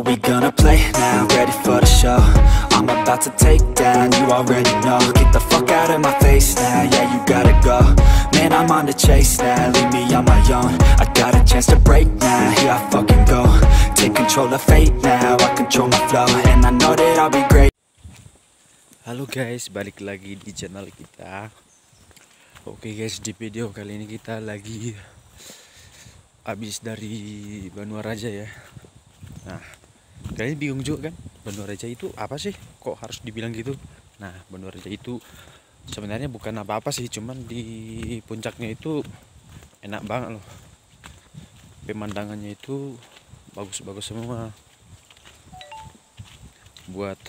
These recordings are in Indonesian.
we gonna play now? Ready for the show? I'm about to take down, you already know. Get the fuck out of my face now, yeah, you gotta go. Man, I'm on the chase now, leave me on my own. I got a chance to break now, here I fucking go. Take control of fate now, I control my flow. And I know that I'll be great. Halo guys, balik lagi di channel kita. Oke guys, di video kali ini kita lagi habis dari Banua Raja ya. Nah, kalian bingung juga kan, Banua Raja itu apa sih? Kok harus dibilang gitu? Nah, Banua Raja itu sebenarnya bukan apa-apa sih, cuman di puncaknya itu enak banget loh. Pemandangannya itu bagus-bagus semua. Buat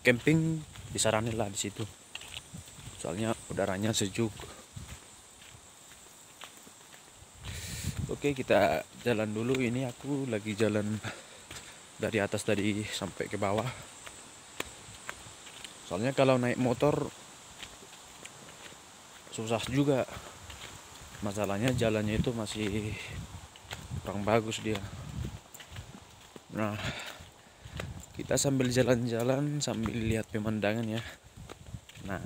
camping disaranin lah di situ. Soalnya udaranya sejuk. Oke, kita jalan dulu. Ini aku lagi jalan dari atas tadi sampai ke bawah. Soalnya kalau naik motor susah juga. Masalahnya jalannya itu masih kurang bagus dia. Nah, kita sambil jalan-jalan sambil lihat pemandangan ya. Nah,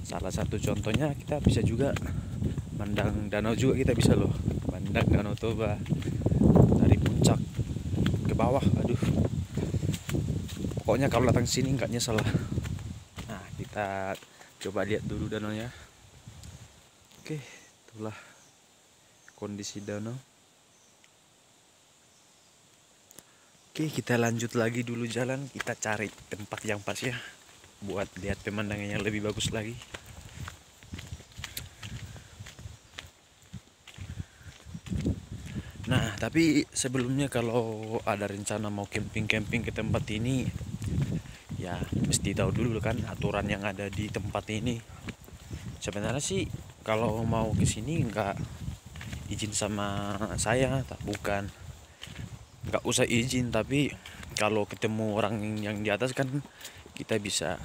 salah satu contohnya kita bisa juga mandang danau juga, kita bisa loh mandang Danau Toba dari puncak ke bawah. Aduh, pokoknya kalau datang sini nggak nyesel lah. Nah, kita coba lihat dulu danaunya. Oke, itulah kondisi danau. Oke, kita lanjut lagi dulu jalan. Kita cari tempat yang pas ya, buat lihat pemandangannya lebih bagus lagi. Nah, tapi sebelumnya kalau ada rencana mau camping-camping ke tempat ini, ya mesti tahu dulu kan aturan yang ada di tempat ini. Sebenarnya sih kalau mau ke sini nggak izin sama saya, bukan. Nggak usah izin, tapi kalau ketemu orang yang di atas kan kita bisa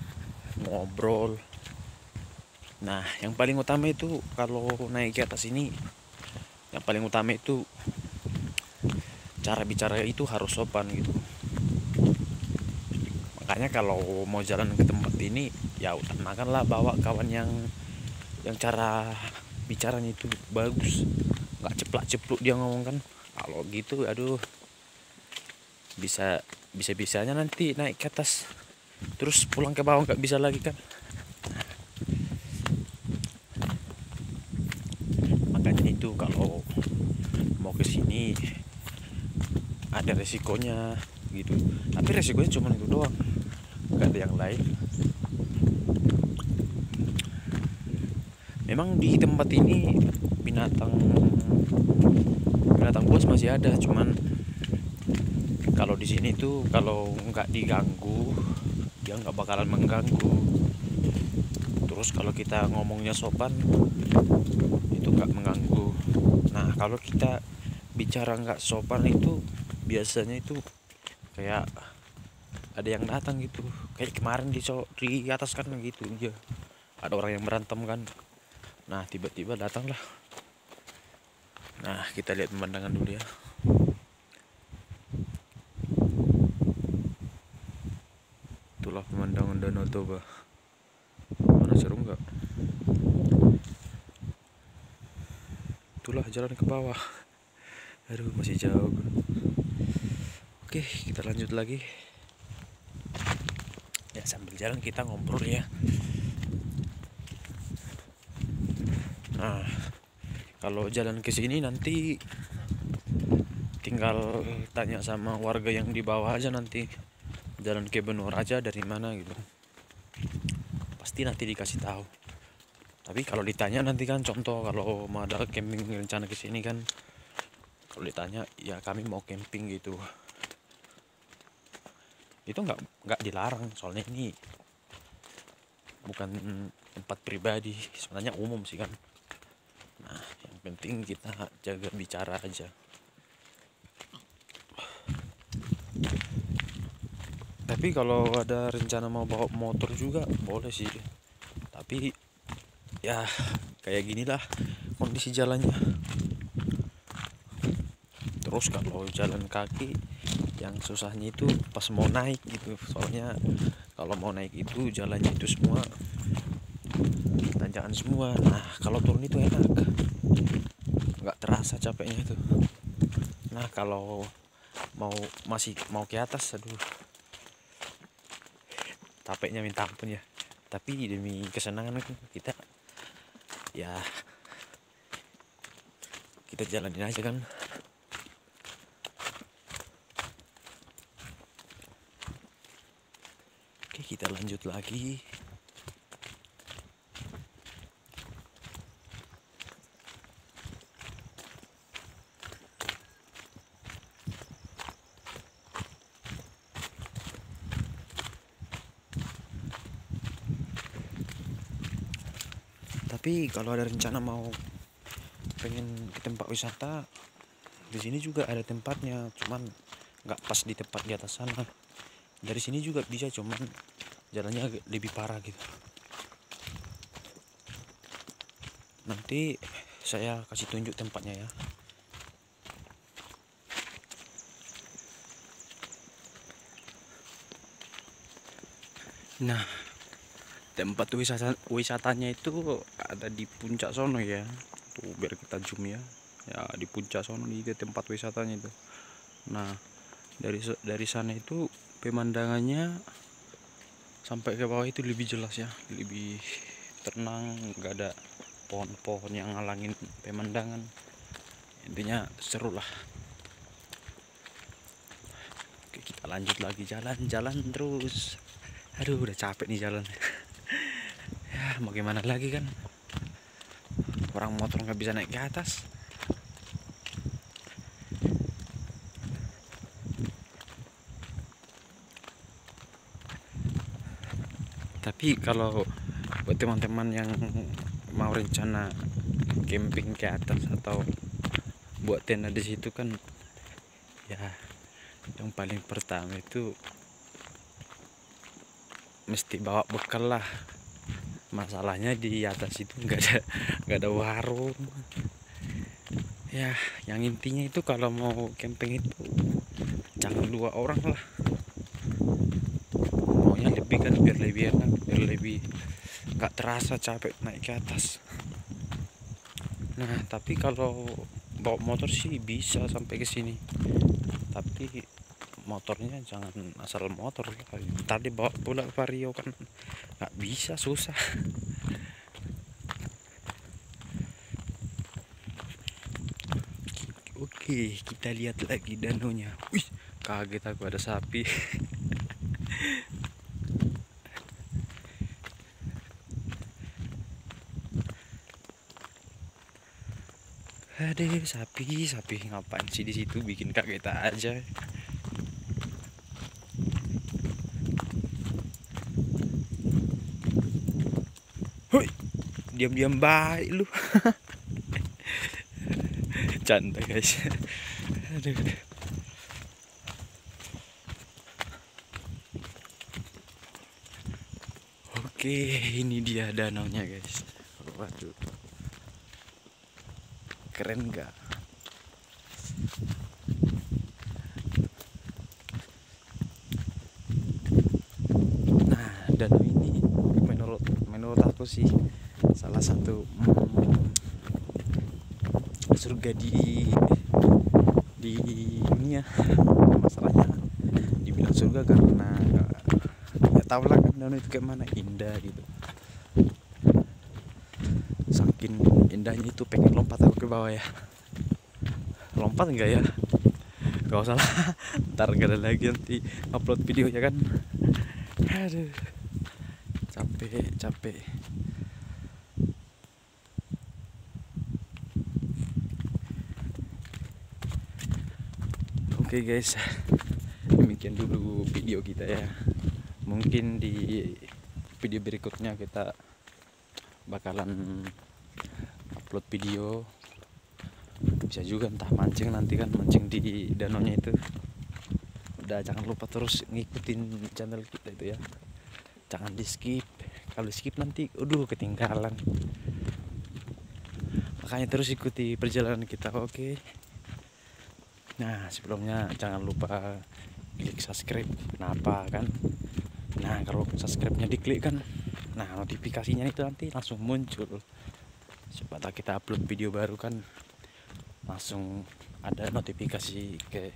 ngobrol. Nah, yang paling utama itu kalau naik ke atas ini, yang paling utama itu cara bicara itu harus sopan gitu. Makanya kalau mau jalan ke tempat ini ya utamakanlah bawa kawan yang cara bicaranya itu bagus, nggak ceplak-cepluk dia ngomong kan. Kalau gitu aduh, bisa-bisanya nanti naik ke atas terus pulang ke bawah nggak bisa lagi kan. Makanya itu kalau mau ke sini ada resikonya gitu, tapi resikonya cuma itu doang, nggak ada yang lain. Memang di tempat ini binatang buas masih ada, cuman kalau di sini tuh kalau nggak diganggu dia nggak bakalan mengganggu. Terus kalau kita ngomongnya sopan itu nggak mengganggu. Nah, kalau kita bicara nggak sopan itu biasanya itu kayak ada yang datang gitu. Kayak kemarin di atas kan gitu aja, ada orang yang berantem kan. Nah, tiba-tiba datang lah. Nah, kita lihat pemandangan dulu ya. Itulah pemandangan Danau Toba. Mana seru nggak? Itulah jalan ke bawah. Aduh, masih jauh. Oke, kita lanjut lagi. Ya, sambil jalan kita ngobrol ya. Nah, kalau jalan ke sini nanti tinggal tanya sama warga yang di bawah aja, nanti jalan ke Banua Raja dari mana gitu. Pasti nanti dikasih tahu. Tapi kalau ditanya nanti kan, contoh kalau mau ada camping rencana ke sini kan, kalau ditanya ya kami mau camping gitu, itu nggak dilarang. Soalnya ini bukan tempat pribadi, sebenarnya umum sih kan. Nah, yang penting kita jaga bicara aja. Tapi kalau ada rencana mau bawa motor juga boleh sih, tapi ya kayak ginilah kondisi jalannya. Terus kalau jalan kaki Yang susahnya itu pas mau naik gitu, soalnya kalau mau naik itu jalannya itu semua tanjakan semua. Nah kalau turun itu enak, nggak terasa capeknya itu. Nah kalau masih mau ke atas, aduh capeknya minta ampun ya. Tapi demi kesenangan kita, ya kita jalanin aja kan. Oke, kita lanjut lagi. Tapi kalau ada rencana mau pengen ke tempat wisata, di sini juga ada tempatnya, cuman nggak pas di tempat di atas sana. Dari sini juga bisa, cuman jalannya agak lebih parah gitu. Nanti saya kasih tunjuk tempatnya ya. Nah, tempat wisatanya itu ada di puncak sono ya. Tuh biar kita zoom ya. Ya di puncak sono di tempat wisatanya itu. Nah, dari sana itu pemandangannya sampai ke bawah itu lebih jelas ya, lebih tenang, nggak ada pohon-pohon yang ngalangin pemandangan. Intinya seru lah. Oke, kita lanjut lagi jalan-jalan terus. Aduh udah capek nih jalan. Ya mau gimana lagi kan, orang motor nggak bisa naik ke atas. Tapi kalau buat teman-teman yang mau rencana camping ke atas atau buat tenda di situ kan, ya yang paling pertama itu mesti bawa bekal lah. Masalahnya di atas itu nggak ada warung. Ya yang intinya itu kalau mau camping itu jangan 2 orang lah, maunya lebih kan, biar lebih enak, biar lebih nggak terasa capek naik ke atas. Nah tapi kalau bawa motor sih bisa sampai ke sini, tapi motornya jangan asal motor. Tadi bawa pula Vario kan nggak bisa, susah. Oke, kita lihat lagi danaunya. Wih, kaget aku ada sapi. Aduh, sapi ngapain sih di situ, bikin kaget aja. Hoi, diam-diam baik lu. Canda guys. Aduh. Oke, ini dia danaunya guys. Waduh, keren nggak? Nah, danau ini menurut aku sih salah satu surga di dunia. Masalahnya dibilang surga karena nggak tahu lah kan danau itu kayak mana, indah gitu. Saking indahnya itu pengen lompat aku ke bawah ya. Lompat enggak ya? Gak usah lah, ntar gak ada lagi nanti upload videonya kan. Aduh, capek. Oke guys, demikian dulu video kita ya. Mungkin di video berikutnya kita bakalan upload video. Bisa juga entah mancing, nanti kan mancing di danaunya itu. Udah, jangan lupa terus ngikutin channel kita itu ya, jangan di skip. Kalau skip nanti ketinggalan. Makanya terus ikuti perjalanan kita. Oke. Nah, sebelumnya jangan lupa klik subscribe. Kenapa kan? Nah, kalau subscribe-nya diklik kan, nah notifikasinya itu nanti langsung muncul. Siapa tahu kita upload video baru kan langsung ada notifikasi ke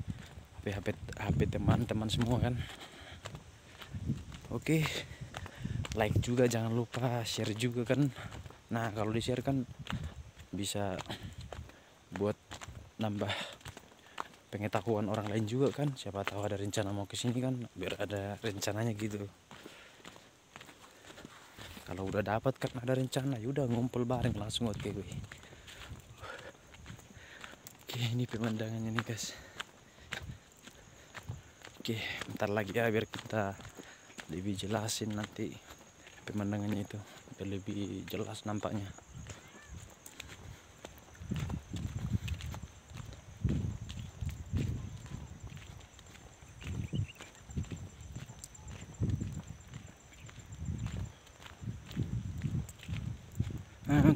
HP teman-teman semua kan. Oke, like juga jangan lupa, share juga kan. Nah, kalau di share kan bisa buat nambah pengetahuan orang lain juga kan, siapa tahu ada rencana mau kesini kan, biar ada rencananya gitu. Kalau udah dapat kan ada rencana, yaudah ngumpul bareng langsung. Oke gue. Oke, ini pemandangannya nih guys. Oke, bentar lagi ya biar kita lebih jelasin nanti pemandangannya itu, biar lebih jelas nampaknya.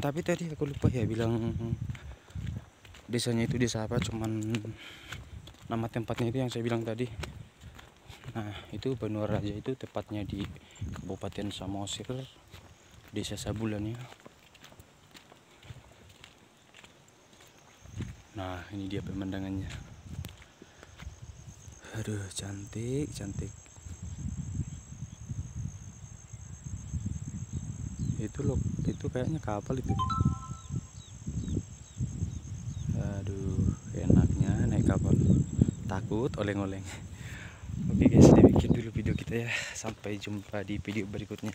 Tapi tadi aku lupa ya bilang desanya itu desa apa, cuman nama tempatnya itu yang saya bilang tadi. Nah, itu Banuaraja itu tepatnya di Kabupaten Samosir, Desa Sabulan ya. Nah, ini dia pemandangannya. Aduh, cantik, cantik. Itu loh, itu kayaknya kapal itu. Aduh, enaknya naik kapal. Takut oleng-oleng. Oke guys, demikian dulu video kita ya. Sampai jumpa di video berikutnya.